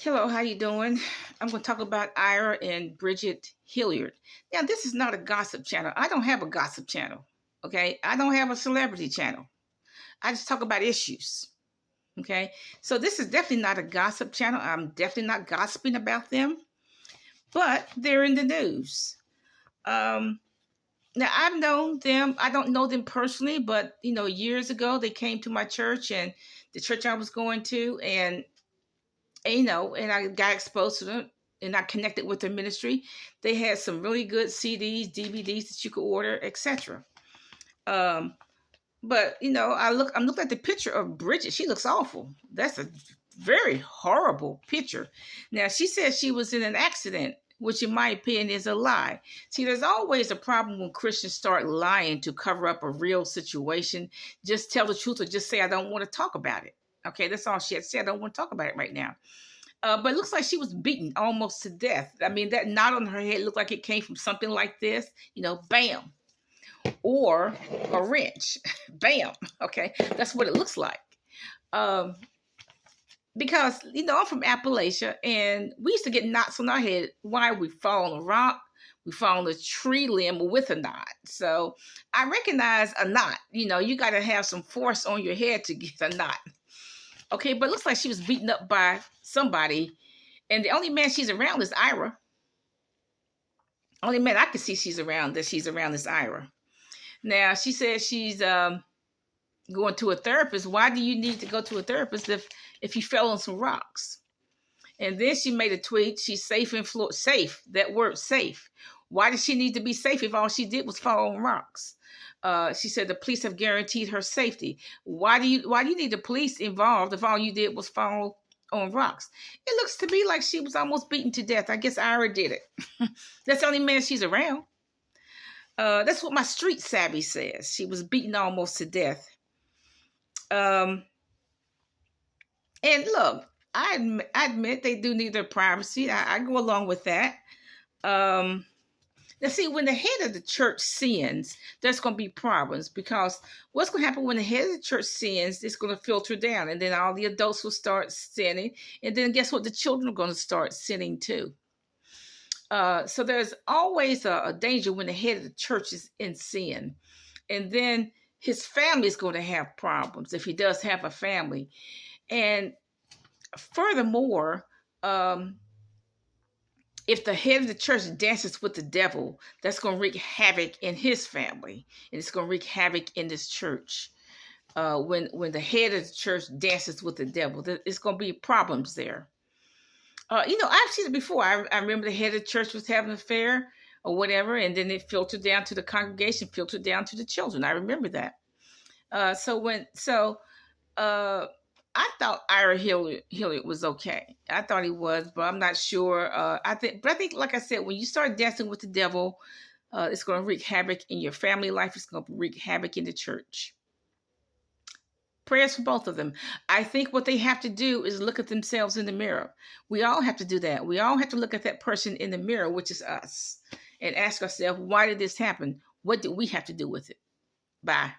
Hello, how you doing? I'm going to talk about Ira and Bridget Hilliard. Now, this is not a gossip channel. I don't have a gossip channel, okay? I don't have a celebrity channel. I just talk about issues, okay? So this is definitely not a gossip channel. I'm definitely not gossiping about them, but they're in the news. Now, I've known them. I don't know them personally, but, years ago, they came to my church and the church I was going to, and and I got exposed to them and I connected with their ministry. They had some really good CDs, DVDs that you could order, etc. Um, but I'm looking at the picture of Bridget. She looks awful. That's a very horrible picture. Now she says she was in an accident, which in my opinion is a lie. See, there's always a problem when Christians start lying to cover up a real situation. Just tell the truth or just say, I don't want to talk about it. Okay, that's all she had said. I don't want to talk about it right now. But it looks like she was beaten almost to death. I mean, that knot on her head looked like it came from something like this, bam, or a wrench, bam. Okay, that's what it looks like. Because, I'm from Appalachia and we used to get knots on our head. Why? We fall on a rock, we fall on a tree limb with a knot. So I recognize a knot. You got to have some force on your head to get a knot. Okay, but it looks like she was beaten up by somebody. And the only man she's around is Ira. Only man I can see she's around is Ira. Now, she says she's going to a therapist. Why do you need to go to a therapist if you fell on some rocks? And then she made a tweet. She's safe in Florida. Safe, that word safe. Why does she need to be safe if all she did was fall on rocks? She said the police have guaranteed her safety. Why do you need the police involved if all you did was fall on rocks? It looks to me like she was almost beaten to death. I guess Ira did it. That's the only man she's around. That's what my street savvy says. She was beaten almost to death. And look, I admit they do need their privacy. I go along with that. Now, see, when the head of the church sins, there's going to be problems, because what's going to happen when the head of the church sins, it's going to filter down, and then all the adults will start sinning, and then guess what? The children are going to start sinning too. So there's always a danger when the head of the church is in sin, and then his family is going to have problems if he does have a family. And furthermore, if the head of the church dances with the devil, that's going to wreak havoc in his family, and it's going to wreak havoc in this church. When the head of the church dances with the devil, it's going to be problems there. I've seen it before. I remember the head of the church was having an affair or whatever, and then it filtered down to the congregation, filtered down to the children. I remember that. I thought Ira Hilliard was okay. I thought he was, but I'm not sure. I think, like I said, when you start dancing with the devil, it's going to wreak havoc in your family life. It's going to wreak havoc in the church. Prayers for both of them. I think what they have to do is look at themselves in the mirror. We all have to do that. We all have to look at that person in the mirror, which is us, and ask ourselves, why did this happen? What did we have to do with it? Bye.